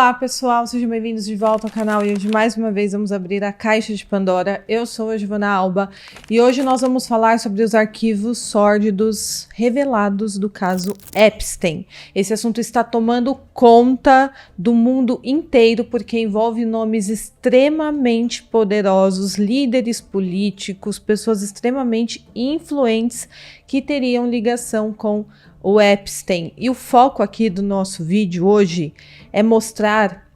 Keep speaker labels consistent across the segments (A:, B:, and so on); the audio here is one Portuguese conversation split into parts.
A: Olá pessoal, sejam bem-vindos de volta ao canal e hoje mais uma vez vamos abrir a caixa de Pandora. Eu sou a Giovana Alba e hoje nós vamos falar sobre os arquivos sórdidos revelados do caso Epstein. Esse assunto está tomando conta do mundo inteiro porque envolve nomes extremamente poderosos, líderes políticos, pessoas extremamente influentes que teriam ligação com o Epstein. E o foco aqui do nosso vídeo hoje é mostrar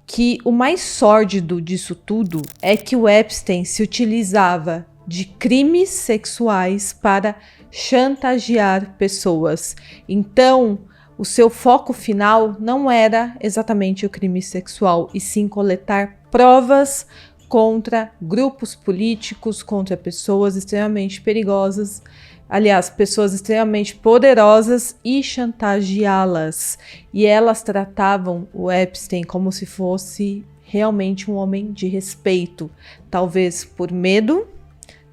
A: que o mais sórdido disso tudo é que o Epstein se utilizava de crimes sexuais para chantagear pessoas. Então, o seu foco final não era exatamente o crime sexual, e sim coletar provas contra grupos políticos, contra pessoas extremamente perigosas, aliás, pessoas extremamente poderosas, e chantageá-las. E elas tratavam o Epstein como se fosse realmente um homem de respeito, talvez por medo,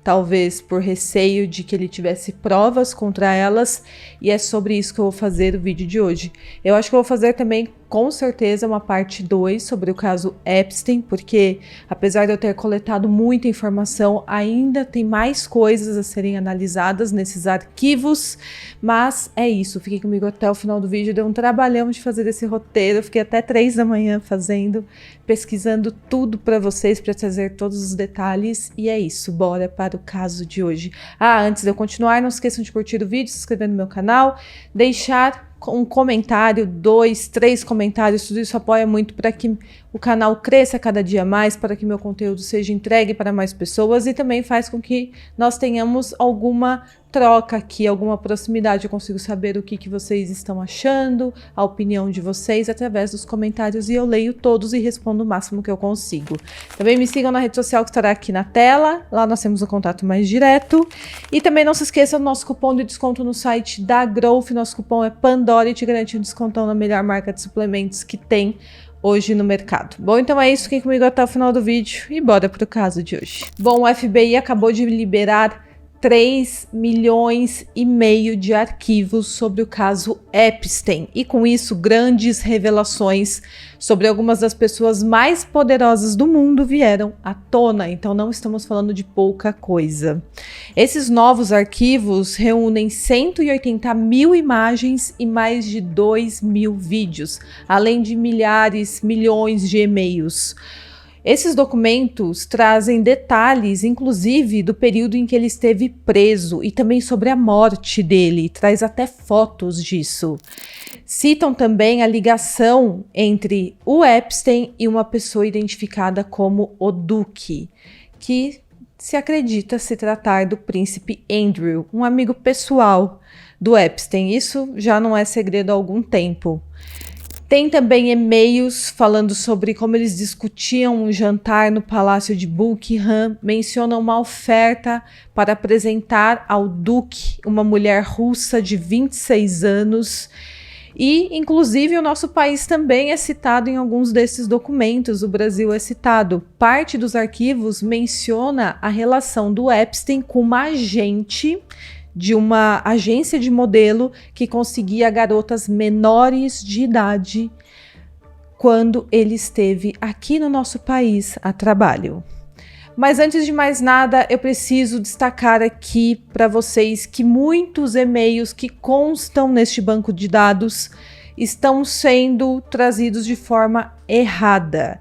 A: talvez por receio de que ele tivesse provas contra elas, e é sobre isso que eu vou fazer o vídeo de hoje. Eu acho que eu vou fazer também, com certeza, uma parte 2 sobre o caso Epstein, porque apesar de eu ter coletado muita informação, ainda tem mais coisas a serem analisadas nesses arquivos, mas é isso, fiquem comigo até o final do vídeo. Deu um trabalhão de fazer esse roteiro, eu fiquei até 3 da manhã fazendo, pesquisando tudo para vocês, para trazer todos os detalhes, e é isso, bora para o caso de hoje. Antes de eu continuar, não esqueçam de curtir o vídeo, se inscrever no meu canal, deixar um comentário, 2, 3 comentários, tudo isso apoia muito para que o canal cresça cada dia mais, para que meu conteúdo seja entregue para mais pessoas, e também faz com que nós tenhamos alguma troca aqui, alguma proximidade. Eu consigo saber o que vocês estão achando, a opinião de vocês através dos comentários, e eu leio todos e respondo o máximo que eu consigo. Também me sigam na rede social que estará aqui na tela, lá nós temos o contato mais direto, e também não se esqueçam do nosso cupom de desconto no site da Growth. Nosso cupom é Pandora e te garante um descontão na melhor marca de suplementos que tem hoje no mercado. Bom, então é isso, fiquem comigo até o final do vídeo e bora pro caso de hoje. Bom, o FBI acabou de liberar 3,5 milhões de arquivos sobre o caso Epstein, e com isso grandes revelações sobre algumas das pessoas mais poderosas do mundo vieram à tona, então não estamos falando de pouca coisa. Esses novos arquivos reúnem 180 mil imagens e mais de 2 mil vídeos, além de milhões de e-mails. Esses documentos trazem detalhes, inclusive, do período em que ele esteve preso e também sobre a morte dele, traz até fotos disso. Citam também a ligação entre o Epstein e uma pessoa identificada como o Duque, que se acredita se tratar do príncipe Andrew, um amigo pessoal do Epstein. Isso já não é segredo há algum tempo. Tem também e-mails falando sobre como eles discutiam um jantar no Palácio de Buckingham, mencionam uma oferta para apresentar ao Duque uma mulher russa de 26 anos, e inclusive o nosso país também é citado em alguns desses documentos, o Brasil é citado. Parte dos arquivos menciona a relação do Epstein com uma agente de uma agência de modelo que conseguia garotas menores de idade quando ele esteve aqui no nosso país a trabalho. Mas antes de mais nada, eu preciso destacar aqui para vocês que muitos e-mails que constam neste banco de dados estão sendo trazidos de forma errada.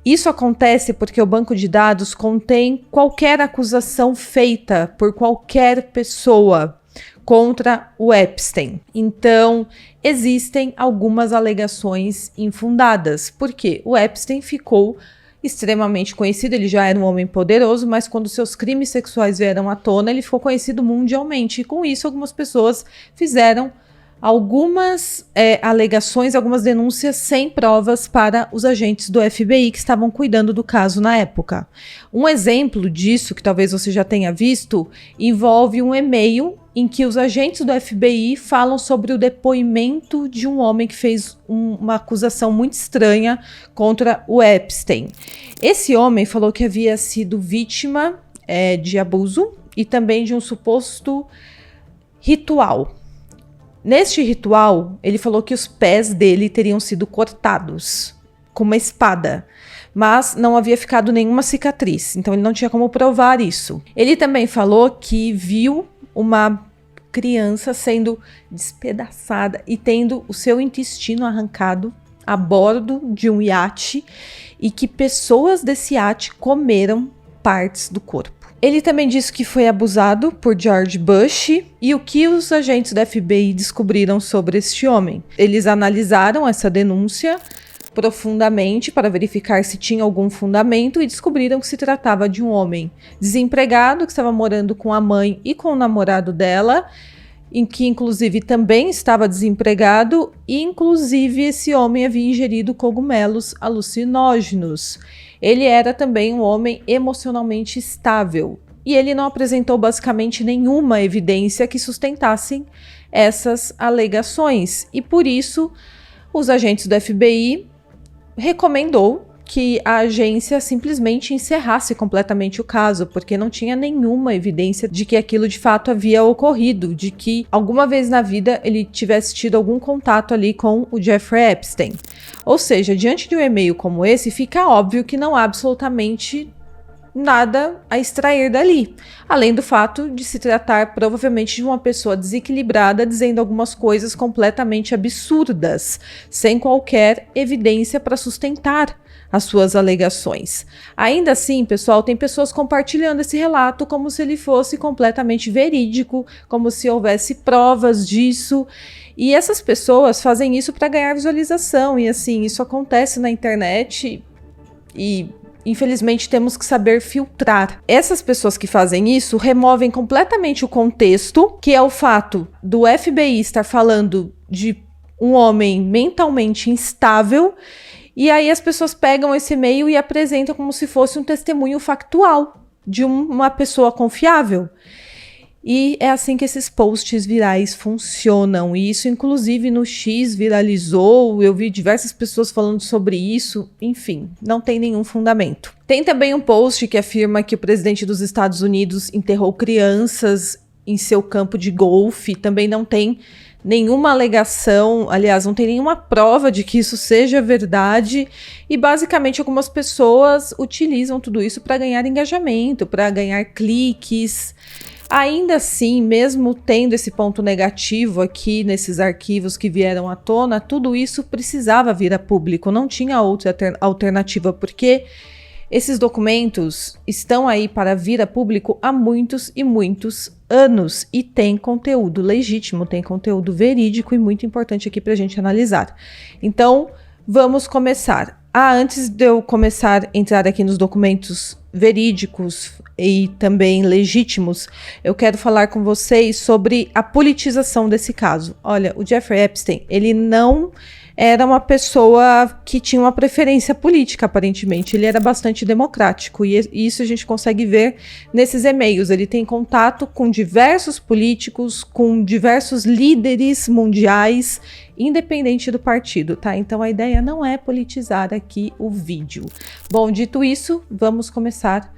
A: Isso acontece porque o banco de dados contém qualquer acusação feita por qualquer pessoa contra o Epstein. Então, existem algumas alegações infundadas, porque o Epstein ficou extremamente conhecido, ele já era um homem poderoso, mas quando seus crimes sexuais vieram à tona, ele ficou conhecido mundialmente, e com isso algumas pessoas fizeram algumas alegações, algumas denúncias sem provas para os agentes do FBI que estavam cuidando do caso na época. Um exemplo disso, que talvez você já tenha visto, envolve um e-mail em que os agentes do FBI falam sobre o depoimento de um homem que fez uma acusação muito estranha contra o Epstein. Esse homem falou que havia sido vítima de abuso e também de um suposto ritual. Neste ritual, ele falou que os pés dele teriam sido cortados. com uma espada, mas não havia ficado nenhuma cicatriz, então ele não tinha como provar isso. Ele também falou que viu uma criança sendo despedaçada e tendo o seu intestino arrancado a bordo de um iate e que pessoas desse iate comeram partes do corpo. Ele também disse que foi abusado por George Bush. E o que os agentes da FBI descobriram sobre este homem? Eles analisaram essa denúncia profundamente para verificar se tinha algum fundamento e descobriram que se tratava de um homem desempregado que estava morando com a mãe e com o namorado dela, em que inclusive também estava desempregado, e inclusive esse homem havia ingerido cogumelos alucinógenos. Ele era também um homem emocionalmente estável e ele não apresentou basicamente nenhuma evidência que sustentassem essas alegações, e por isso os agentes do FBI recomendou que a agência simplesmente encerrasse completamente o caso, porque não tinha nenhuma evidência de que aquilo de fato havia ocorrido, de que alguma vez na vida ele tivesse tido algum contato ali com o Jeffrey Epstein. Ou seja, diante de um e-mail como esse, fica óbvio que não há absolutamente nada a extrair dali, além do fato de se tratar provavelmente de uma pessoa desequilibrada dizendo algumas coisas completamente absurdas, sem qualquer evidência para sustentar as suas alegações. Ainda assim, pessoal, tem pessoas compartilhando esse relato como se ele fosse completamente verídico, como se houvesse provas disso. E essas pessoas fazem isso para ganhar visualização. E assim, isso acontece na internet e infelizmente temos que saber filtrar. Essas pessoas que fazem isso removem completamente o contexto, que é o fato do FBI estar falando de um homem mentalmente instável. E aí as pessoas pegam esse e-mail e apresentam como se fosse um testemunho factual de uma pessoa confiável. E é assim que esses posts virais funcionam. E isso, inclusive, no X viralizou. Eu vi diversas pessoas falando sobre isso. Enfim, não tem nenhum fundamento. Tem também um post que afirma que o presidente dos Estados Unidos enterrou crianças em seu campo de golfe. Também não tem nenhuma alegação, aliás, não tem nenhuma prova de que isso seja verdade, e basicamente algumas pessoas utilizam tudo isso para ganhar engajamento, para ganhar cliques. Ainda assim, mesmo tendo esse ponto negativo aqui nesses arquivos que vieram à tona, tudo isso precisava vir a público, não tinha outra alternativa, porque esses documentos estão aí para vir a público há muitos e muitos anos e tem conteúdo legítimo, tem conteúdo verídico e muito importante aqui para a gente analisar. Então, vamos começar. Antes de eu começar a entrar aqui nos documentos verídicos e também legítimos, eu quero falar com vocês sobre a politização desse caso. Olha, o Jeffrey Epstein, ele não era uma pessoa que tinha uma preferência política, aparentemente. Ele era bastante democrático e isso a gente consegue ver nesses e-mails. Ele tem contato com diversos políticos, com diversos líderes mundiais, independente do partido, tá? Então a ideia não é politizar aqui o vídeo. Bom, dito isso, vamos começar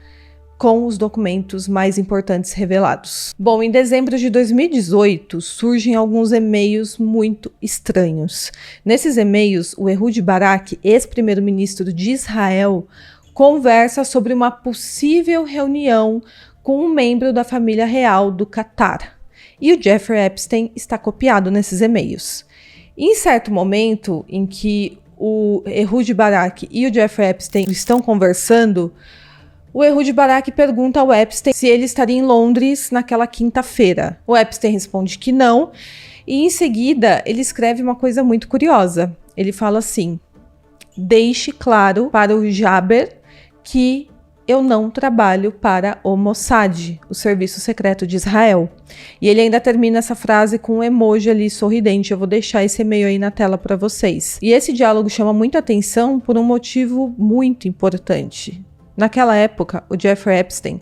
A: com os documentos mais importantes revelados. Bom, em dezembro de 2018, surgem alguns e-mails muito estranhos. Nesses e-mails, o Ehud Barak, ex-primeiro-ministro de Israel, conversa sobre uma possível reunião com um membro da família real do Catar. E o Jeffrey Epstein está copiado nesses e-mails. Em certo momento em que o Ehud Barak e o Jeffrey Epstein estão conversando, o Ehud Barak pergunta ao Epstein se ele estaria em Londres naquela quinta-feira. O Epstein responde que não, e em seguida ele escreve uma coisa muito curiosa. Ele fala assim: deixe claro para o Jaber que eu não trabalho para o Mossad, o serviço secreto de Israel. E ele ainda termina essa frase com um emoji ali sorridente. Eu vou deixar esse e-mail aí na tela para vocês. E esse diálogo chama muita atenção por um motivo muito importante. Naquela época, o Jeffrey Epstein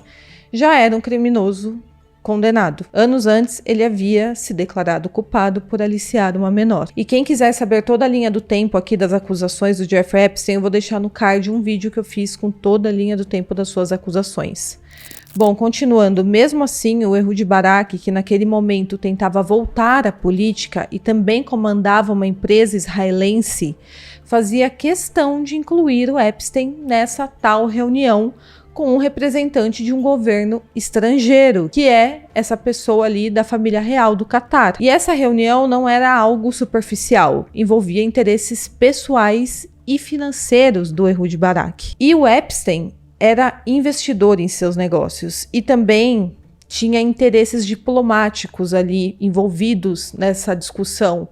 A: já era um criminoso condenado. Anos antes, ele havia se declarado culpado por aliciar uma menor. E quem quiser saber toda a linha do tempo aqui das acusações do Jeffrey Epstein, eu vou deixar no card um vídeo que eu fiz com toda a linha do tempo das suas acusações. Bom, continuando, mesmo assim, o Ehud Barak, que naquele momento tentava voltar à política e também comandava uma empresa israelense, fazia questão de incluir o Epstein nessa tal reunião com um representante de um governo estrangeiro, que é essa pessoa ali da família real do Catar. E essa reunião não era algo superficial, envolvia interesses pessoais e financeiros do Ehud Barak. E o Epstein era investidor em seus negócios e também tinha interesses diplomáticos ali envolvidos nessa discussão,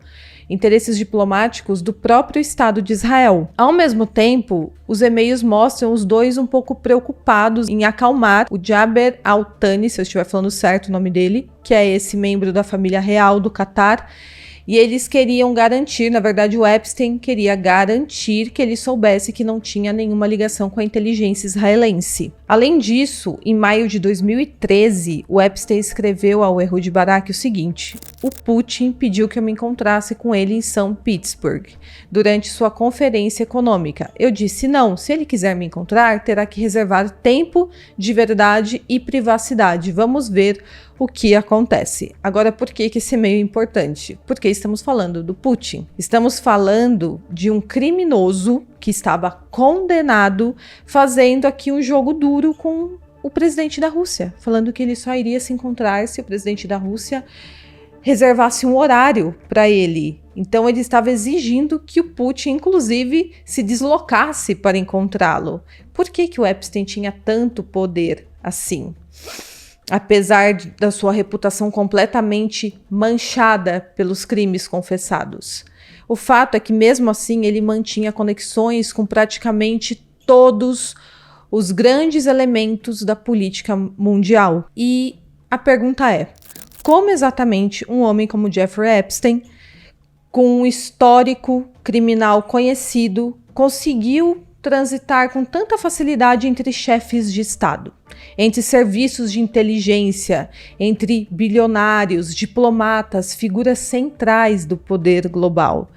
A: interesses diplomáticos do próprio Estado de Israel. Ao mesmo tempo, os e-mails mostram os dois um pouco preocupados em acalmar o Jaber Al-Thani, se eu estiver falando certo o nome dele, que é esse membro da família real do Catar, e eles queriam garantir, na verdade o Epstein queria garantir que ele soubesse que não tinha nenhuma ligação com a inteligência israelense. Além disso, em maio de 2013, o Epstein escreveu ao Ehud Barak o seguinte: o Putin pediu que eu me encontrasse com ele em São Petersburg, durante sua conferência econômica. Eu disse não, se ele quiser me encontrar, terá que reservar tempo de verdade e privacidade. Vamos ver o que acontece. Agora, por que esse e-mail é importante? Porque estamos falando do Putin. Estamos falando de um criminoso que estava condenado, fazendo aqui um jogo duro com o presidente da Rússia, falando que ele só iria se encontrar se o presidente da Rússia reservasse um horário para ele. Então ele estava exigindo que o Putin, inclusive, se deslocasse para encontrá-lo. Por que o Epstein tinha tanto poder assim? Apesar da sua reputação completamente manchada pelos crimes confessados. O fato é que, mesmo assim, ele mantinha conexões com praticamente todos os grandes elementos da política mundial. E a pergunta é, como exatamente um homem como Jeffrey Epstein, com um histórico criminal conhecido, conseguiu transitar com tanta facilidade entre chefes de Estado, entre serviços de inteligência, entre bilionários, diplomatas, figuras centrais do poder global?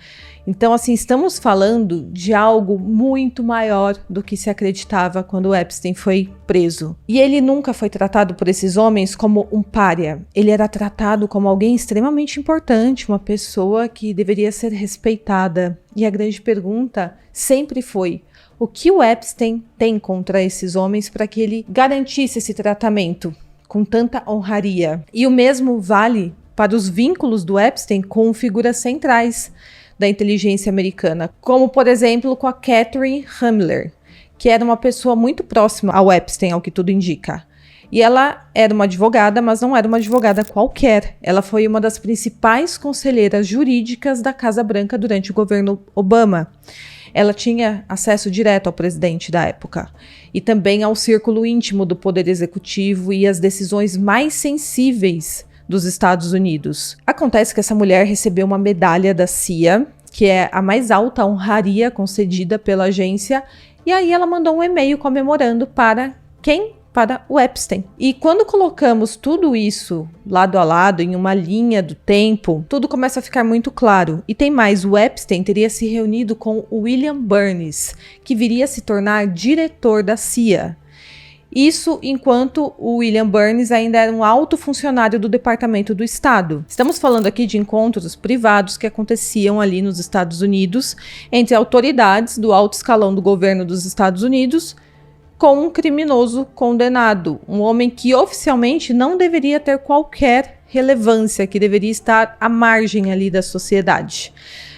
A: Então, assim, estamos falando de algo muito maior do que se acreditava quando Epstein foi preso. E ele nunca foi tratado por esses homens como um pária. Ele era tratado como alguém extremamente importante, uma pessoa que deveria ser respeitada. E a grande pergunta sempre foi: o que o Epstein tem contra esses homens para que ele garantisse esse tratamento com tanta honraria? E o mesmo vale para os vínculos do Epstein com figuras centrais da inteligência americana, como, por exemplo, com a Catherine Hamler, que era uma pessoa muito próxima ao Epstein, ao que tudo indica. E ela era uma advogada, mas não era uma advogada qualquer. Ela foi uma das principais conselheiras jurídicas da Casa Branca durante o governo Obama. Ela tinha acesso direto ao presidente da época e também ao círculo íntimo do poder executivo e às decisões mais sensíveis dos Estados Unidos. Acontece que essa mulher recebeu uma medalha da CIA, que é a mais alta honraria concedida pela agência, e aí ela mandou um e-mail comemorando para quem? Para o Epstein. E quando colocamos tudo isso lado a lado, em uma linha do tempo, tudo começa a ficar muito claro. E tem mais, o Epstein teria se reunido com o William Burns, que viria a se tornar diretor da CIA. Isso enquanto o William Burns ainda era um alto funcionário do Departamento do Estado. Estamos falando aqui de encontros privados que aconteciam ali nos Estados Unidos, entre autoridades do alto escalão do governo dos Estados Unidos, com um criminoso condenado, um homem que oficialmente não deveria ter qualquer relevância, que deveria estar à margem ali da sociedade.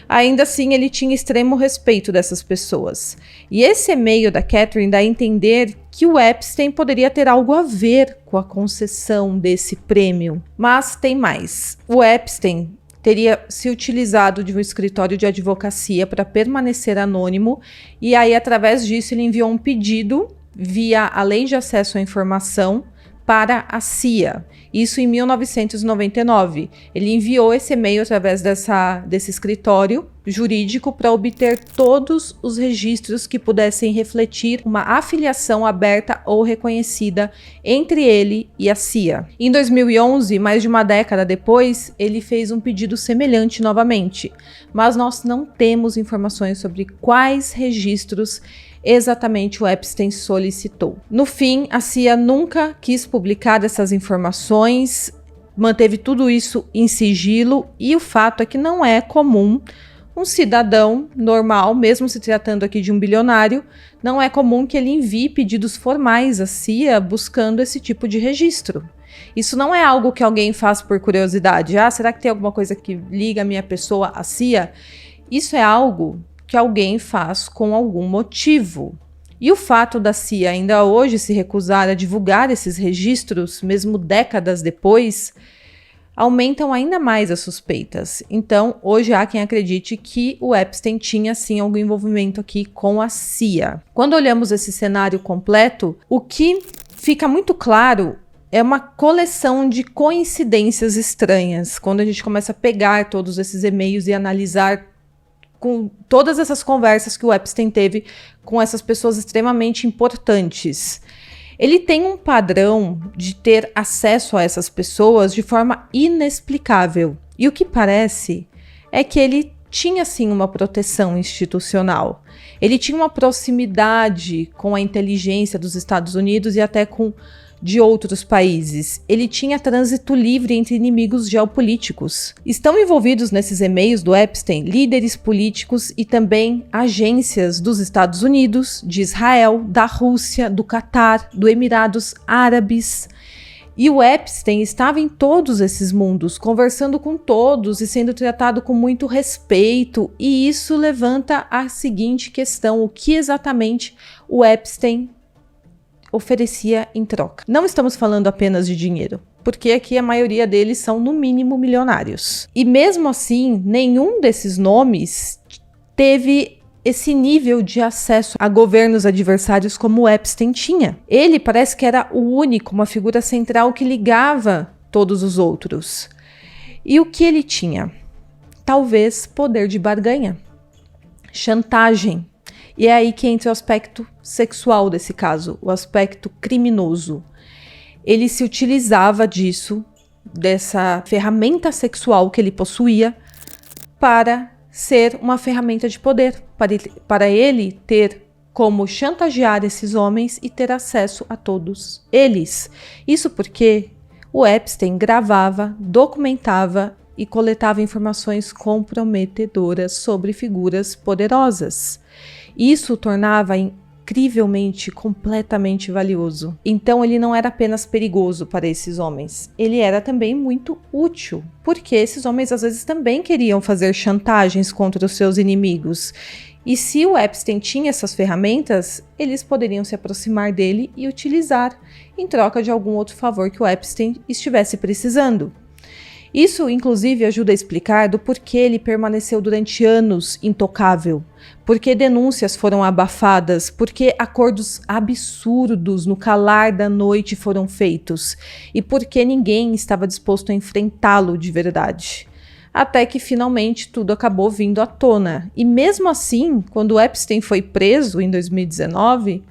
A: Ainda assim, ele tinha extremo respeito dessas pessoas. E esse e-mail da Catherine dá a entender que o Epstein poderia ter algo a ver com a concessão desse prêmio. Mas tem mais. O Epstein teria se utilizado de um escritório de advocacia para permanecer anônimo, e aí, através disso, ele enviou um pedido via a Lei de Acesso à Informação para a CIA. Isso em 1999. Ele enviou esse e-mail através desse escritório jurídico para obter todos os registros que pudessem refletir uma afiliação aberta ou reconhecida entre ele e a CIA. Em 2011, mais de uma década depois, ele fez um pedido semelhante novamente, mas nós não temos informações sobre quais registros exatamente o Epstein solicitou. No fim, a CIA nunca quis publicar essas informações, manteve tudo isso em sigilo, e o fato é que não é comum um cidadão normal, mesmo se tratando aqui de um bilionário, não é comum que ele envie pedidos formais à CIA buscando esse tipo de registro. Isso não é algo que alguém faz por curiosidade. Ah, será que tem alguma coisa que liga a minha pessoa à CIA? Isso é algo que alguém faz com algum motivo. E o fato da CIA ainda hoje se recusar a divulgar esses registros, mesmo décadas depois, aumentam ainda mais as suspeitas. Então, hoje há quem acredite que o Epstein tinha sim algum envolvimento aqui com a CIA. Quando olhamos esse cenário completo, o que fica muito claro é uma coleção de coincidências estranhas. Quando a gente começa a pegar todos esses e-mails e analisar com todas essas conversas que o Epstein teve com essas pessoas extremamente importantes. Ele tem um padrão de ter acesso a essas pessoas de forma inexplicável. E o que parece é que ele tinha, sim, uma proteção institucional. Ele tinha uma proximidade com a inteligência dos Estados Unidos e até com de outros países. Ele tinha trânsito livre entre inimigos geopolíticos. Estão envolvidos nesses e-mails do Epstein líderes políticos e também agências dos Estados Unidos, de Israel, da Rússia, do Catar, dos Emirados Árabes. E o Epstein estava em todos esses mundos, conversando com todos e sendo tratado com muito respeito. E isso levanta a seguinte questão: o que exatamente o Epstein oferecia em troca? Não estamos falando apenas de dinheiro, porque aqui a maioria deles são no mínimo milionários. E mesmo assim, nenhum desses nomes teve esse nível de acesso a governos adversários como o Epstein tinha. Ele parece que era o único, uma figura central que ligava todos os outros. E o que ele tinha? Talvez poder de barganha, chantagem. E é aí que entra o aspecto sexual desse caso, o aspecto criminoso. Ele se utilizava disso, dessa ferramenta sexual que ele possuía, para ser uma ferramenta de poder, para ele ter como chantagear esses homens e ter acesso a todos eles. Isso porque o Epstein gravava, documentava e coletava informações comprometedoras sobre figuras poderosas. Isso o tornava incrivelmente, completamente valioso. Então ele não era apenas perigoso para esses homens, ele era também muito útil, porque esses homens às vezes também queriam fazer chantagens contra os seus inimigos. E se o Epstein tinha essas ferramentas, eles poderiam se aproximar dele e utilizar em troca de algum outro favor que o Epstein estivesse precisando. Isso, inclusive, ajuda a explicar do porquê ele permaneceu durante anos intocável, porque denúncias foram abafadas, porque acordos absurdos no calar da noite foram feitos e porque ninguém estava disposto a enfrentá-lo de verdade. Até que finalmente tudo acabou vindo à tona. E mesmo assim, quando Epstein foi preso em 2019,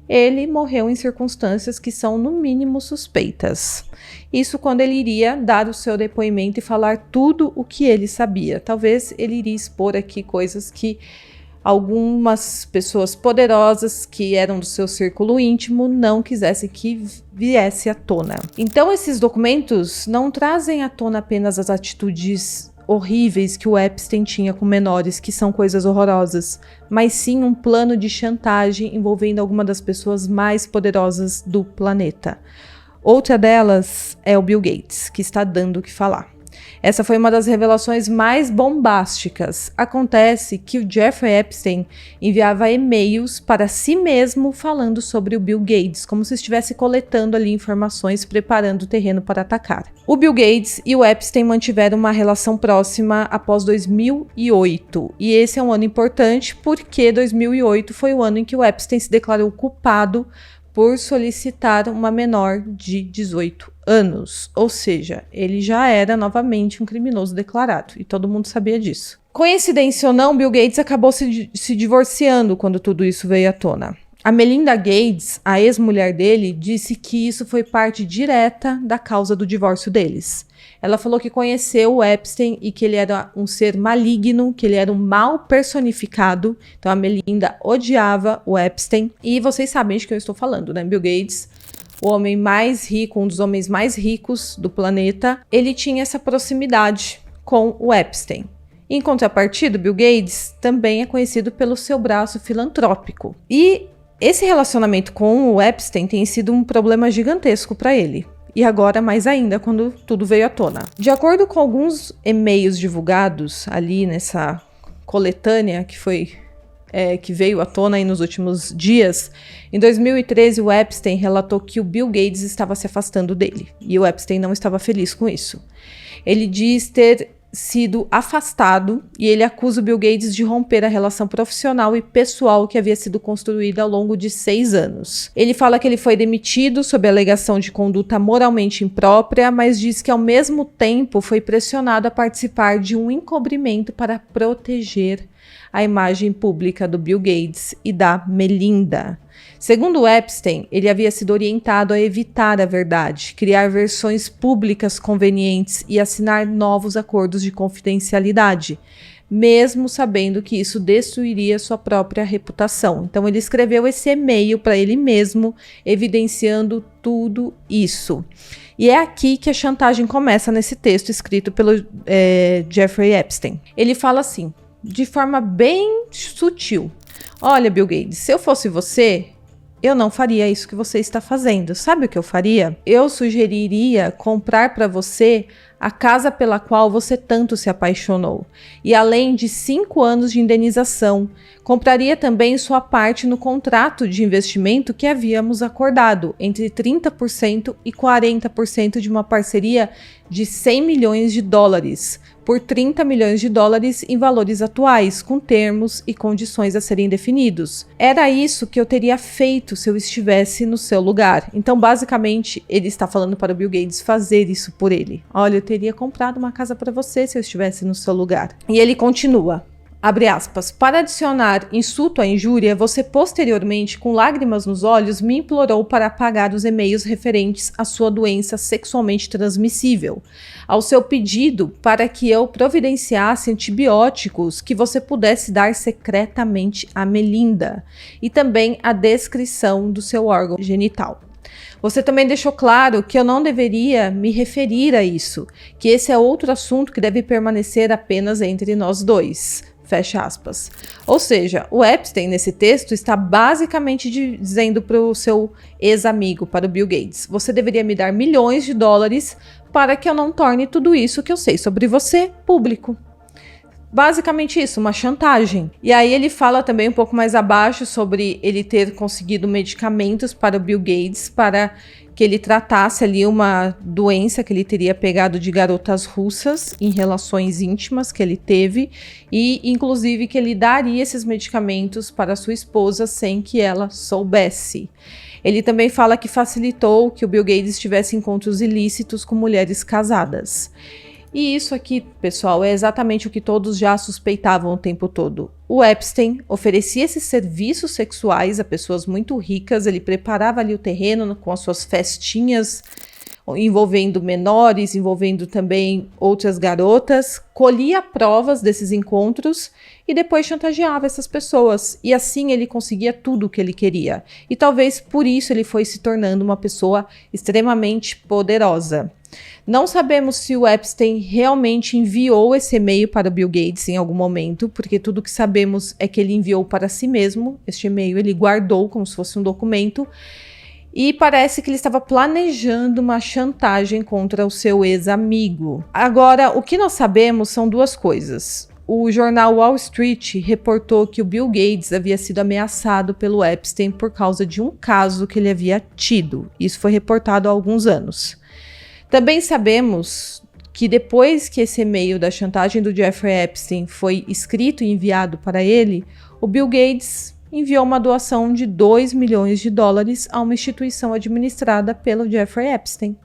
A: ele morreu em circunstâncias que são no mínimo suspeitas. Isso quando ele iria dar o seu depoimento e falar tudo o que ele sabia. Talvez ele iria expor aqui coisas que algumas pessoas poderosas que eram do seu círculo íntimo não quisessem que viesse à tona. Então esses documentos não trazem à tona apenas as atitudes horríveis que o Epstein tinha com menores, que são coisas horrorosas, mas sim um plano de chantagem envolvendo alguma das pessoas mais poderosas do planeta. Outra delas é o Bill Gates, que está dando o que falar. Essa foi uma das revelações mais bombásticas. Acontece que o Jeffrey Epstein enviava e-mails para si mesmo falando sobre o Bill Gates, como se estivesse coletando ali informações, preparando o terreno para atacar. O Bill Gates e o Epstein mantiveram uma relação próxima após 2008. E esse é um ano importante porque 2008 foi o ano em que o Epstein se declarou culpado por solicitar uma menor de 18 anos. Ou seja, ele já era novamente um criminoso declarado, e todo mundo sabia disso. Coincidência ou não, Bill Gates acabou se divorciando quando tudo isso veio à tona. A Melinda Gates, a ex-mulher dele, disse que isso foi parte direta da causa do divórcio deles. Ela falou que conheceu o Epstein e que ele era um ser maligno, que ele era um mal personificado. Então a Melinda odiava o Epstein. E vocês sabem de que eu estou falando, né? Bill Gates, o homem mais rico, um dos homens mais ricos do planeta, ele tinha essa proximidade com o Epstein. Em contrapartida, Bill Gates também é conhecido pelo seu braço filantrópico. E esse relacionamento com o Epstein tem sido um problema gigantesco para ele. E agora mais ainda, quando tudo veio à tona. De acordo com alguns e-mails divulgados ali nessa coletânea que veio à tona aí nos últimos dias, em 2013 o Epstein relatou que o Bill Gates estava se afastando dele. E o Epstein não estava feliz com isso. Ele diz ter sido afastado e ele acusa o Bill Gates de romper a relação profissional e pessoal que havia sido construída ao longo de 6 anos. Ele fala que ele foi demitido sob a alegação de conduta moralmente imprópria, mas diz que ao mesmo tempo foi pressionado a participar de um encobrimento para proteger a imagem pública do Bill Gates e da Melinda. Segundo Epstein, ele havia sido orientado a evitar a verdade, criar versões públicas convenientes e assinar novos acordos de confidencialidade, mesmo sabendo que isso destruiria sua própria reputação. Então ele escreveu esse e-mail para ele mesmo, evidenciando tudo isso. E é aqui que a chantagem começa nesse texto escrito pelo Jeffrey Epstein. Ele fala assim, de forma bem sutil: olha, Bill Gates, se eu fosse você, eu não faria isso que você está fazendo. Sabe o que eu faria? Eu sugeriria comprar para você a casa pela qual você tanto se apaixonou. E além de 5 anos de indenização, compraria também sua parte no contrato de investimento que havíamos acordado, entre 30% e 40% de uma parceria de 100 milhões de dólares, por 30 milhões de dólares em valores atuais, com termos e condições a serem definidos. Era isso que eu teria feito se eu estivesse no seu lugar. Então, basicamente, ele está falando para o Bill Gates fazer isso por ele. Olha, eu teria comprado uma casa para você se eu estivesse no seu lugar. E ele continua. Abre aspas, para adicionar insulto à injúria, você posteriormente, com lágrimas nos olhos, me implorou para apagar os e-mails referentes à sua doença sexualmente transmissível, ao seu pedido para que eu providenciasse antibióticos que você pudesse dar secretamente a Melinda, e também a descrição do seu órgão genital. Você também deixou claro que eu não deveria me referir a isso, que esse é outro assunto que deve permanecer apenas entre nós dois. Fecha aspas. Ou seja, o Epstein nesse texto está basicamente dizendo para o seu ex-amigo, para o Bill Gates, você deveria me dar milhões de dólares para que eu não torne tudo isso que eu sei sobre você público. Basicamente isso, uma chantagem. E aí ele fala também um pouco mais abaixo sobre ele ter conseguido medicamentos para o Bill Gates para que ele tratasse ali uma doença que ele teria pegado de garotas russas em relações íntimas que ele teve e inclusive que ele daria esses medicamentos para sua esposa sem que ela soubesse. Ele também fala que facilitou que o Bill Gates tivesse encontros ilícitos com mulheres casadas. E isso aqui, pessoal, é exatamente o que todos já suspeitavam o tempo todo. O Epstein oferecia esses serviços sexuais a pessoas muito ricas, ele preparava ali o terreno com as suas festinhas envolvendo menores, envolvendo também outras garotas, colhia provas desses encontros e depois chantageava essas pessoas. E assim ele conseguia tudo o que ele queria. E talvez por isso ele foi se tornando uma pessoa extremamente poderosa. Não sabemos se o Epstein realmente enviou esse e-mail para o Bill Gates em algum momento, porque tudo que sabemos é que ele enviou para si mesmo. Este e-mail ele guardou como se fosse um documento. E parece que ele estava planejando uma chantagem contra o seu ex-amigo. Agora, o que nós sabemos são duas coisas. O jornal Wall Street reportou que o Bill Gates havia sido ameaçado pelo Epstein por causa de um caso que ele havia tido. Isso foi reportado há alguns anos. Também sabemos que depois que esse e-mail da chantagem do Jeffrey Epstein foi escrito e enviado para ele, o Bill Gates enviou uma doação de 2 milhões de dólares a uma instituição administrada pelo Jeffrey Epstein.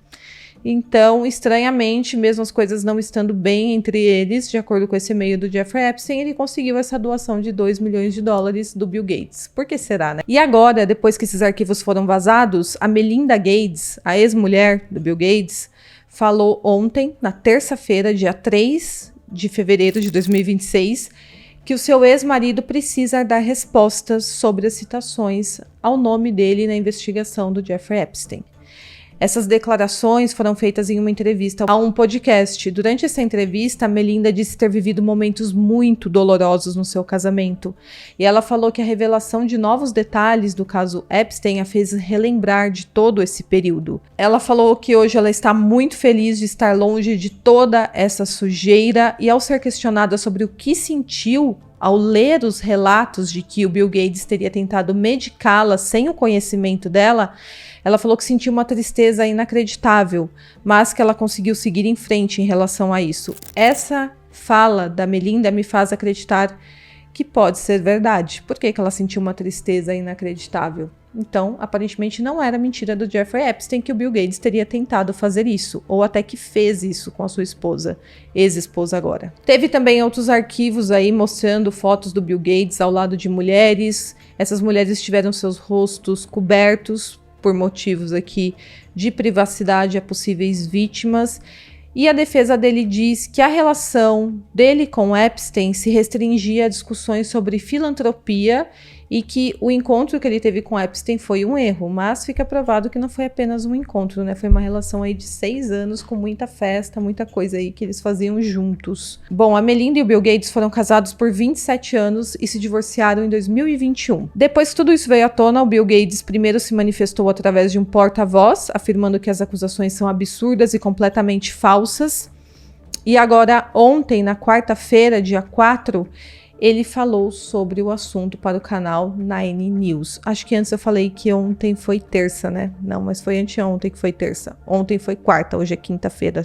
A: Então, estranhamente, mesmo as coisas não estando bem entre eles, de acordo com esse e-mail do Jeffrey Epstein, ele conseguiu essa doação de 2 milhões de dólares do Bill Gates. Por que será, né? E agora, depois que esses arquivos foram vazados, a Melinda Gates, a ex-mulher do Bill Gates, falou ontem, na terça-feira, dia 3 de fevereiro de 2026, que o seu ex-marido precisa dar respostas sobre as citações ao nome dele na investigação do Jeffrey Epstein. Essas declarações foram feitas em uma entrevista a um podcast. Durante essa entrevista, a Melinda disse ter vivido momentos muito dolorosos no seu casamento. E ela falou que a revelação de novos detalhes do caso Epstein a fez relembrar de todo esse período. Ela falou que hoje ela está muito feliz de estar longe de toda essa sujeira, e ao ser questionada sobre o que sentiu ao ler os relatos de que o Bill Gates teria tentado medicá-la sem o conhecimento dela, ela falou que sentiu uma tristeza inacreditável, mas que ela conseguiu seguir em frente em relação a isso. Essa fala da Melinda me faz acreditar que pode ser verdade. Por que ela sentiu uma tristeza inacreditável? Então, aparentemente não era mentira do Jeffrey Epstein que o Bill Gates teria tentado fazer isso, ou até que fez isso com a sua esposa, ex-esposa agora. Teve também outros arquivos aí mostrando fotos do Bill Gates ao lado de mulheres. Essas mulheres tiveram seus rostos cobertos por motivos aqui de privacidade a possíveis vítimas. E a defesa dele diz que a relação dele com Epstein se restringia a discussões sobre filantropia e que o encontro que ele teve com Epstein foi um erro, mas fica provado que não foi apenas um encontro, né? Foi uma relação aí de 6 anos com muita festa, muita coisa aí que eles faziam juntos. Bom, a Melinda e o Bill Gates foram casados por 27 anos e se divorciaram em 2021. Depois que tudo isso veio à tona, o Bill Gates primeiro se manifestou através de um porta-voz, afirmando que as acusações são absurdas e completamente falsas. E agora, ontem, na quarta-feira, dia 4, ele falou sobre o assunto para o canal Nine News. Acho que antes eu falei que ontem foi terça, né? Não, mas foi anteontem que foi terça. Ontem foi quarta, hoje é quinta-feira.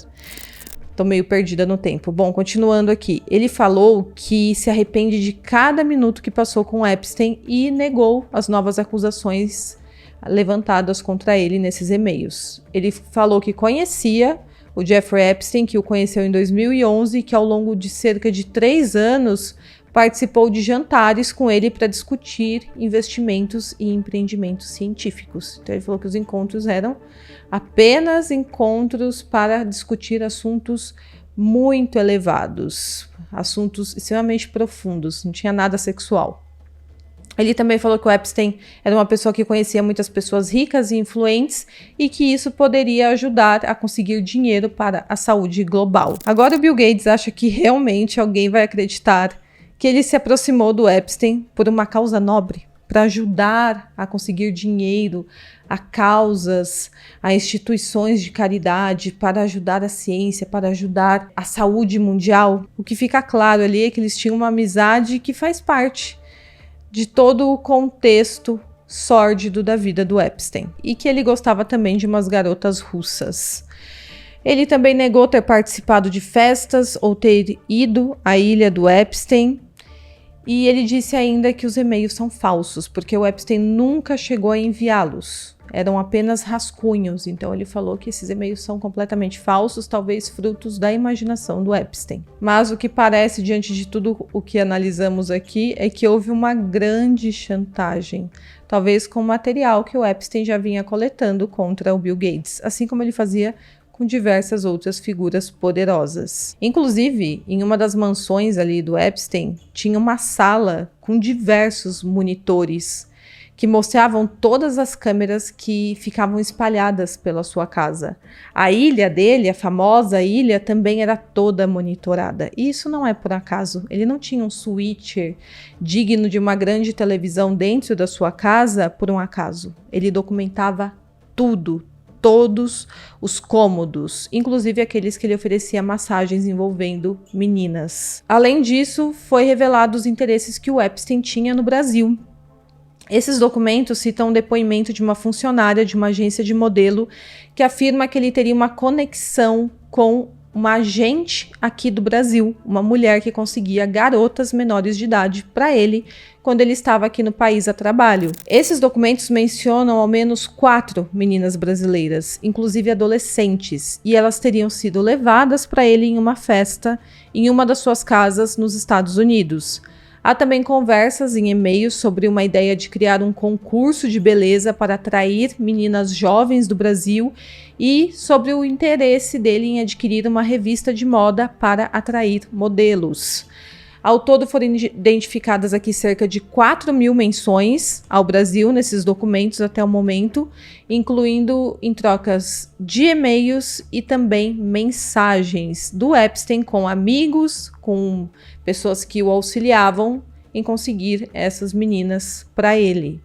A: Tô meio perdida no tempo. Bom, continuando aqui. Ele falou que se arrepende de cada minuto que passou com Epstein e negou as novas acusações levantadas contra ele nesses e-mails. Ele falou que conhecia o Jeffrey Epstein, que o conheceu em 2011 e que ao longo de cerca de 3 anos participou de jantares com ele para discutir investimentos e empreendimentos científicos. Então ele falou que os encontros eram apenas encontros para discutir assuntos muito elevados, assuntos extremamente profundos, não tinha nada sexual. Ele também falou que o Epstein era uma pessoa que conhecia muitas pessoas ricas e influentes e que isso poderia ajudar a conseguir dinheiro para a saúde global. Agora o Bill Gates acha que realmente alguém vai acreditar que ele se aproximou do Epstein por uma causa nobre, para ajudar a conseguir dinheiro a causas, a instituições de caridade, para ajudar a ciência, para ajudar a saúde mundial. O que fica claro ali é que eles tinham uma amizade que faz parte de todo o contexto sórdido da vida do Epstein, e que ele gostava também de umas garotas russas. Ele também negou ter participado de festas ou ter ido à ilha do Epstein. E ele disse ainda que os e-mails são falsos, porque o Epstein nunca chegou a enviá-los. Eram apenas rascunhos. Então ele falou que esses e-mails são completamente falsos, talvez frutos da imaginação do Epstein. Mas o que parece, diante de tudo o que analisamos aqui, é que houve uma grande chantagem. Talvez com material que o Epstein já vinha coletando contra o Bill Gates, assim como ele fazia com diversas outras figuras poderosas. Inclusive, em uma das mansões ali do Epstein, tinha uma sala com diversos monitores que mostravam todas as câmeras que ficavam espalhadas pela sua casa. A ilha dele, a famosa ilha, também era toda monitorada. E isso não é por acaso. Ele não tinha um switcher digno de uma grande televisão dentro da sua casa por um acaso. Ele documentava tudo, todos os cômodos, inclusive aqueles que ele oferecia massagens envolvendo meninas. Além disso, foi revelado os interesses que o Epstein tinha no Brasil. Esses documentos citam um depoimento de uma funcionária de uma agência de modelo que afirma que ele teria uma conexão com uma agente aqui do Brasil, uma mulher que conseguia garotas menores de idade para ele quando ele estava aqui no país a trabalho. Esses documentos mencionam ao menos 4 meninas brasileiras, inclusive adolescentes, e elas teriam sido levadas para ele em uma festa em uma das suas casas nos Estados Unidos. Há também conversas em e-mails sobre uma ideia de criar um concurso de beleza para atrair meninas jovens do Brasil e sobre o interesse dele em adquirir uma revista de moda para atrair modelos. Ao todo foram identificadas aqui cerca de 4.000 menções ao Brasil nesses documentos até o momento, incluindo em trocas de e-mails e também mensagens do Epstein com amigos, com pessoas que o auxiliavam em conseguir essas meninas para ele.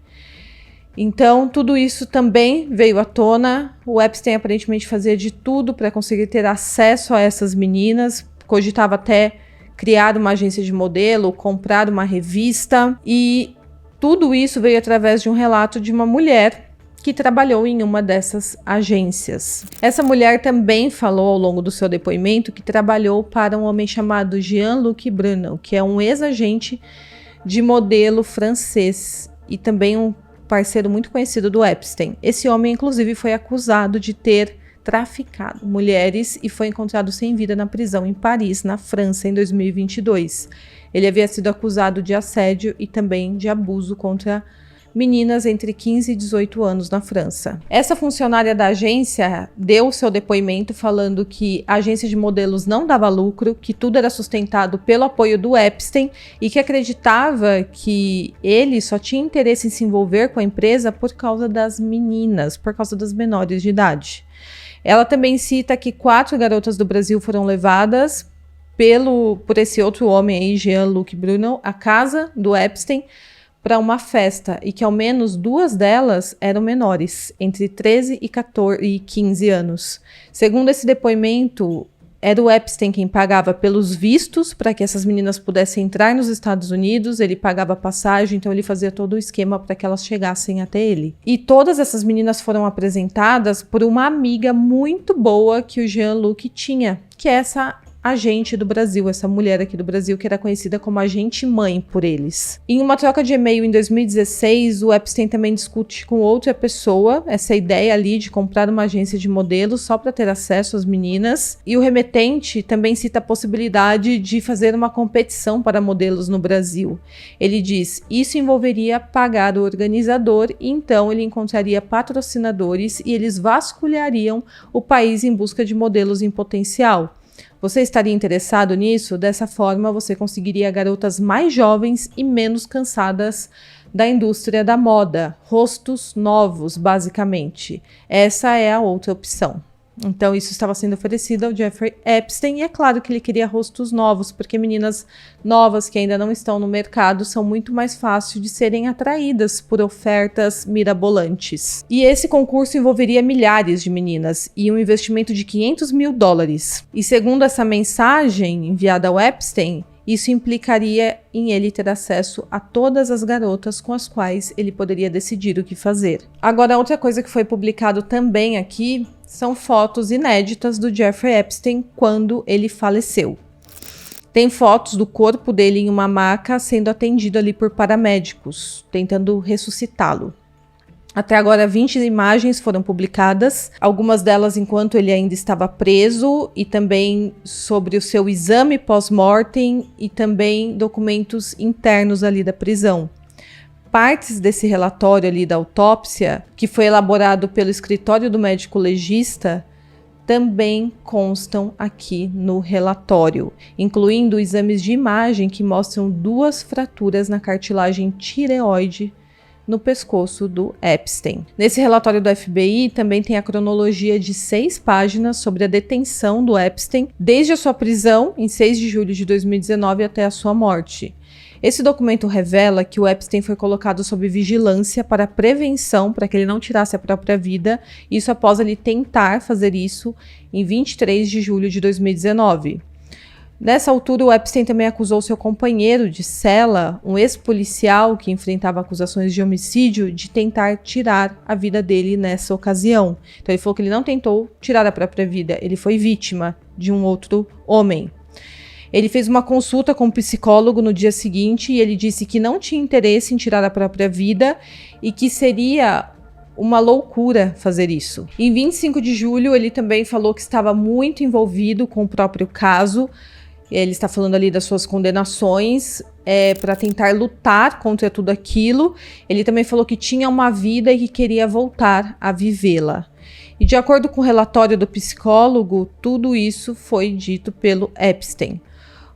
A: Então, tudo isso também veio à tona. O Epstein aparentemente fazia de tudo para conseguir ter acesso a essas meninas, cogitava até criar uma agência de modelo, comprar uma revista, e tudo isso veio através de um relato de uma mulher que trabalhou em uma dessas agências. Essa mulher também falou ao longo do seu depoimento que trabalhou para um homem chamado Jean-Luc Brunel, que é um ex-agente de modelo francês e também um parceiro muito conhecido do Epstein. Esse homem, inclusive, foi acusado de ter traficado mulheres e foi encontrado sem vida na prisão em Paris, na França, em 2022. Ele havia sido acusado de assédio e também de abuso contra meninas entre 15 e 18 anos na França. Essa funcionária da agência deu seu depoimento falando que a agência de modelos não dava lucro, que tudo era sustentado pelo apoio do Epstein e que acreditava que ele só tinha interesse em se envolver com a empresa por causa das meninas, por causa das menores de idade. Ela também cita que 4 garotas do Brasil foram levadas por esse outro homem aí, Jean-Luc Brunel, à casa do Epstein para uma festa, e que ao menos 2 delas eram menores, entre 13 e 15 anos. Segundo esse depoimento, era o Epstein quem pagava pelos vistos para que essas meninas pudessem entrar nos Estados Unidos, ele pagava passagem, então ele fazia todo o esquema para que elas chegassem até ele. E todas essas meninas foram apresentadas por uma amiga muito boa que o Jean-Luc tinha, que é essa agente do Brasil, essa mulher aqui do Brasil que era conhecida como agente mãe por eles. Em uma troca de e-mail em 2016, o Epstein também discute com outra pessoa essa ideia ali de comprar uma agência de modelos só para ter acesso às meninas, e o remetente também cita a possibilidade de fazer uma competição para modelos no Brasil. Ele diz, isso envolveria pagar o organizador e então ele encontraria patrocinadores e eles vasculhariam o país em busca de modelos em potencial. Você estaria interessado nisso? Dessa forma, você conseguiria garotas mais jovens e menos cansadas da indústria da moda. Rostos novos, basicamente. Essa é a outra opção. Então, isso estava sendo oferecido ao Jeffrey Epstein, e é claro que ele queria rostos novos, porque meninas novas que ainda não estão no mercado são muito mais fáceis de serem atraídas por ofertas mirabolantes. E esse concurso envolveria milhares de meninas e um investimento de $500 mil. E segundo essa mensagem enviada ao Epstein, isso implicaria em ele ter acesso a todas as garotas com as quais ele poderia decidir o que fazer. Agora, outra coisa que foi publicado também aqui são fotos inéditas do Jeffrey Epstein quando ele faleceu. Tem fotos do corpo dele em uma maca sendo atendido ali por paramédicos, tentando ressuscitá-lo. Até agora, 20 imagens foram publicadas, algumas delas enquanto ele ainda estava preso, e também sobre o seu exame pós-mortem e também documentos internos ali da prisão. Partes desse relatório ali da autópsia, que foi elaborado pelo escritório do médico legista, também constam aqui no relatório, incluindo exames de imagem que mostram 2 fraturas na cartilagem tireoide no pescoço do Epstein. Nesse relatório do FBI também tem a cronologia de 6 páginas sobre a detenção do Epstein, desde a sua prisão em 6 de julho de 2019 até a sua morte. Esse documento revela que o Epstein foi colocado sob vigilância para prevenção, para que ele não tirasse a própria vida, isso após ele tentar fazer isso em 23 de julho de 2019. Nessa altura, o Epstein também acusou seu companheiro de cela, um ex-policial que enfrentava acusações de homicídio, de tentar tirar a vida dele nessa ocasião. Então ele falou que ele não tentou tirar a própria vida, ele foi vítima de um outro homem. Ele fez uma consulta com um psicólogo no dia seguinte e ele disse que não tinha interesse em tirar a própria vida e que seria uma loucura fazer isso. Em 25 de julho, ele também falou que estava muito envolvido com o próprio caso. Ele está falando ali das suas condenações para tentar lutar contra tudo aquilo. Ele também falou que tinha uma vida e que queria voltar a vivê-la. E de acordo com o relatório do psicólogo, tudo isso foi dito pelo Epstein.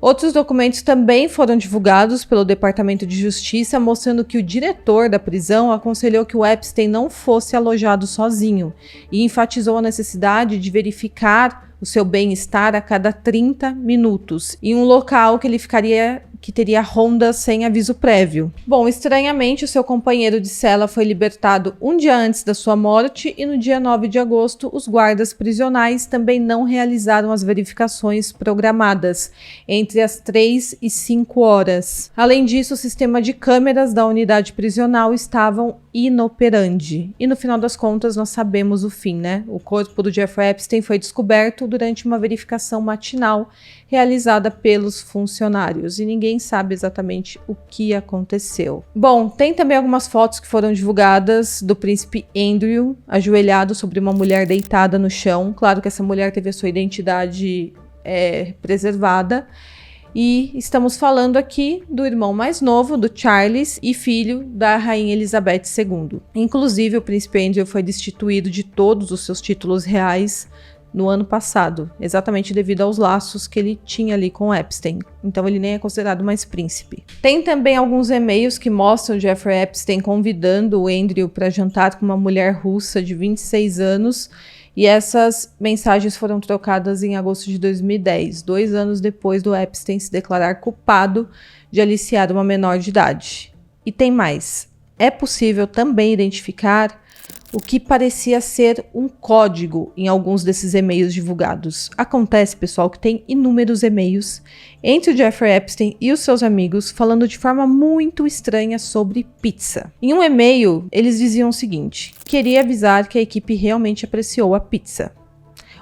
A: Outros documentos também foram divulgados pelo Departamento de Justiça, mostrando que o diretor da prisão aconselhou que o Epstein não fosse alojado sozinho e enfatizou a necessidade de verificar o seu bem-estar a cada 30 minutos, em um local que teria rondas sem aviso prévio. Bom, estranhamente, o seu companheiro de cela foi libertado um dia antes da sua morte e no dia 9 de agosto, os guardas prisionais também não realizaram as verificações programadas entre as 3 e 5 horas. Além disso, o sistema de câmeras da unidade prisional estavam inoperante. E no final das contas, nós sabemos o fim, né? O corpo do Jeffrey Epstein foi descoberto durante uma verificação matinal realizada pelos funcionários e ninguém sabe exatamente o que aconteceu. Bom, tem também algumas fotos que foram divulgadas do príncipe Andrew ajoelhado sobre uma mulher deitada no chão. Claro que essa mulher teve a sua identidade preservada. E estamos falando aqui do irmão mais novo, do Charles, e filho da rainha Elizabeth II. Inclusive, o príncipe Andrew foi destituído de todos os seus títulos reais no ano passado, exatamente devido aos laços que ele tinha ali com Epstein. Então ele nem é considerado mais príncipe. Tem também alguns e-mails que mostram Jeffrey Epstein convidando o Andrew para jantar com uma mulher russa de 26 anos, e essas mensagens foram trocadas em agosto de 2010, 2 anos depois do Epstein se declarar culpado de aliciar uma menor de idade. E tem mais. É possível também identificar o que parecia ser um código em alguns desses e-mails divulgados. Acontece, pessoal, que tem inúmeros e-mails entre o Jeffrey Epstein e os seus amigos falando de forma muito estranha sobre pizza. Em um e-mail, eles diziam o seguinte: queria avisar que a equipe realmente apreciou a pizza.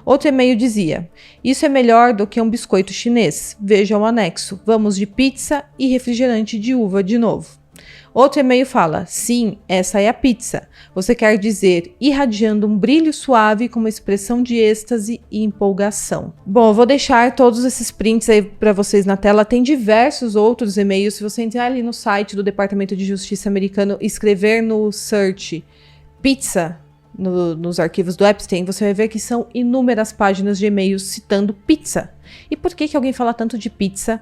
A: Outro e-mail dizia: isso é melhor do que um biscoito chinês. Veja o anexo. Vamos de pizza e refrigerante de uva de novo. Outro e-mail fala: sim, essa é a pizza. Você quer dizer irradiando um brilho suave com uma expressão de êxtase e empolgação. Bom, eu vou deixar todos esses prints aí para vocês na tela. Tem diversos outros e-mails. Se você entrar ali no site do Departamento de Justiça americano e escrever no search pizza nos arquivos do Epstein, você vai ver que são inúmeras páginas de e-mails citando pizza. E por que alguém fala tanto de pizza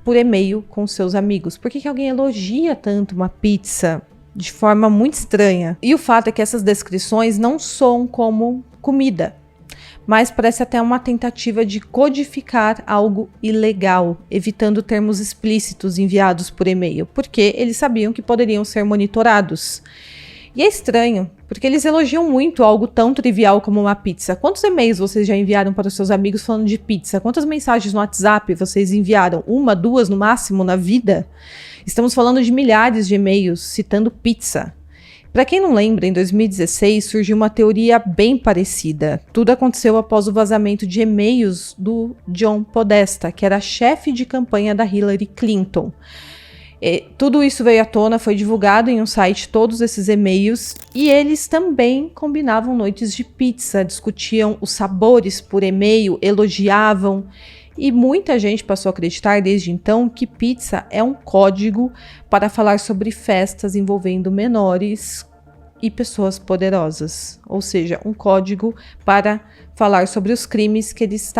A: por e-mail com seus amigos? Por que alguém elogia tanto uma pizza de forma muito estranha? E o fato é que essas descrições não soam como comida, mas parece até uma tentativa de codificar algo ilegal, evitando termos explícitos enviados por e-mail, porque eles sabiam que poderiam ser monitorados. E é estranho, porque eles elogiam muito algo tão trivial como uma pizza. Quantos e-mails vocês já enviaram para os seus amigos falando de pizza? Quantas mensagens no WhatsApp vocês enviaram? 1, 2 no máximo na vida? Estamos falando de milhares de e-mails citando pizza. Para quem não lembra, em 2016 surgiu uma teoria bem parecida. Tudo aconteceu após o vazamento de e-mails do John Podesta, que era chefe de campanha da Hillary Clinton. Tudo isso veio à tona, foi divulgado em um site, todos esses e-mails, e eles também combinavam noites de pizza, discutiam os sabores por e-mail, elogiavam, e muita gente passou a acreditar desde então que pizza é um código para falar sobre festas envolvendo menores e pessoas poderosas, ou seja, um código para falar sobre os crimes que eles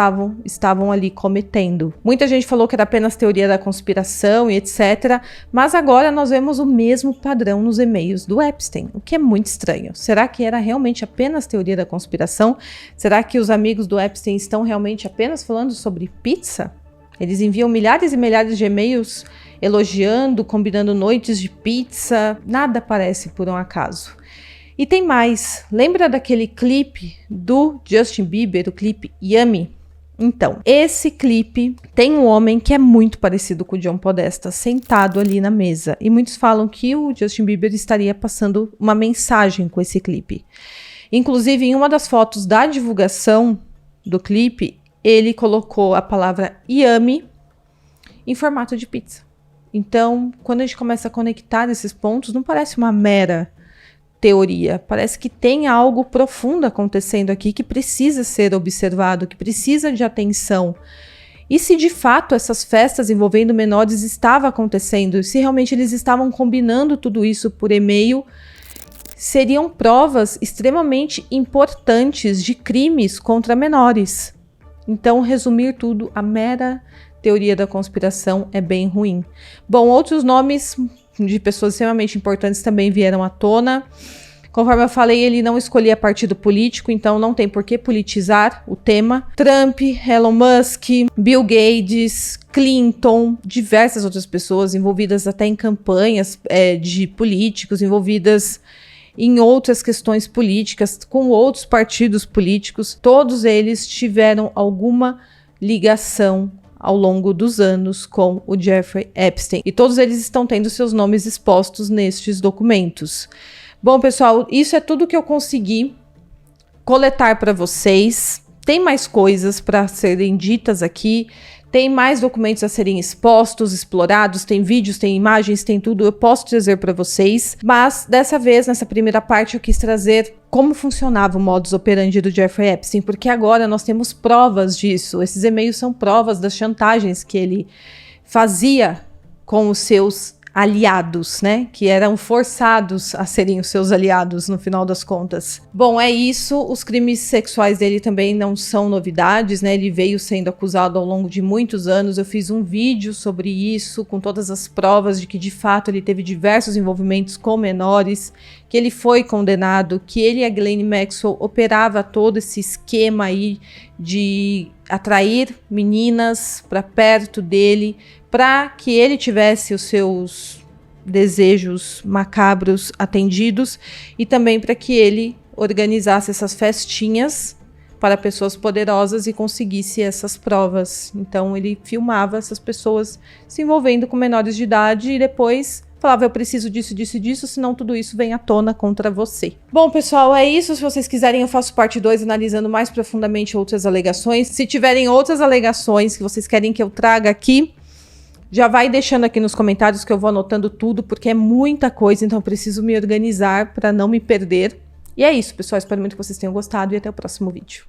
A: estavam ali cometendo. Muita gente falou que era apenas teoria da conspiração e etc, mas agora nós vemos o mesmo padrão nos e-mails do Epstein, o que é muito estranho. Será que era realmente apenas teoria da conspiração? Será que os amigos do Epstein estão realmente apenas falando sobre pizza? Eles enviam milhares e milhares de e-mails elogiando, combinando noites de pizza, nada parece por um acaso. E tem mais, lembra daquele clipe do Justin Bieber, o clipe Yummy? Então, esse clipe tem um homem que é muito parecido com o John Podesta, sentado ali na mesa. E muitos falam que o Justin Bieber estaria passando uma mensagem com esse clipe. Inclusive, em uma das fotos da divulgação do clipe, ele colocou a palavra Yummy em formato de pizza. Então, quando a gente começa a conectar esses pontos, não parece uma mera teoria, parece que tem algo profundo acontecendo aqui que precisa ser observado, que precisa de atenção. E se de fato essas festas envolvendo menores estavam acontecendo, se realmente eles estavam combinando tudo isso por e-mail, seriam provas extremamente importantes de crimes contra menores. Então, resumir tudo a mera teoria da conspiração é bem ruim. Bom, outros nomes de pessoas extremamente importantes também vieram à tona. Conforme eu falei, ele não escolhia partido político, então não tem por que politizar o tema. Trump, Elon Musk, Bill Gates, Clinton, diversas outras pessoas envolvidas até em campanhas de políticos, envolvidas em outras questões políticas, com outros partidos políticos. Todos eles tiveram alguma ligação ao longo dos anos com o Jeffrey Epstein. E todos eles estão tendo seus nomes expostos nestes documentos. Bom, pessoal, isso é tudo que eu consegui coletar para vocês. Tem mais coisas para serem ditas aqui. Tem mais documentos a serem expostos, explorados, tem vídeos, tem imagens, tem tudo. Eu posso trazer para vocês. Mas, dessa vez, nessa primeira parte, eu quis trazer como funcionava o modus operandi do Jeffrey Epstein, porque agora nós temos provas disso. Esses e-mails são provas das chantagens que ele fazia com os seus aliados, né? Que eram forçados a serem os seus aliados no final das contas. Bom, é isso. Os crimes sexuais dele também não são novidades, né? Ele veio sendo acusado ao longo de muitos anos. Eu fiz um vídeo sobre isso, com todas as provas de que, de fato, ele teve diversos envolvimentos com menores, que ele foi condenado, que ele e a Ghislaine Maxwell operava todo esse esquema aí de atrair meninas para perto dele, para que ele tivesse os seus desejos macabros atendidos e também para que ele organizasse essas festinhas para pessoas poderosas e conseguisse essas provas. Então ele filmava essas pessoas se envolvendo com menores de idade e depois falava, eu preciso disso, disso e disso, senão tudo isso vem à tona contra você. Bom, pessoal, é isso. Se vocês quiserem, eu faço parte 2 analisando mais profundamente outras alegações. Se tiverem outras alegações que vocês querem que eu traga aqui, já vai deixando aqui nos comentários que eu vou anotando tudo, porque é muita coisa, então eu preciso me organizar para não me perder. E é isso, pessoal. Espero muito que vocês tenham gostado e até o próximo vídeo.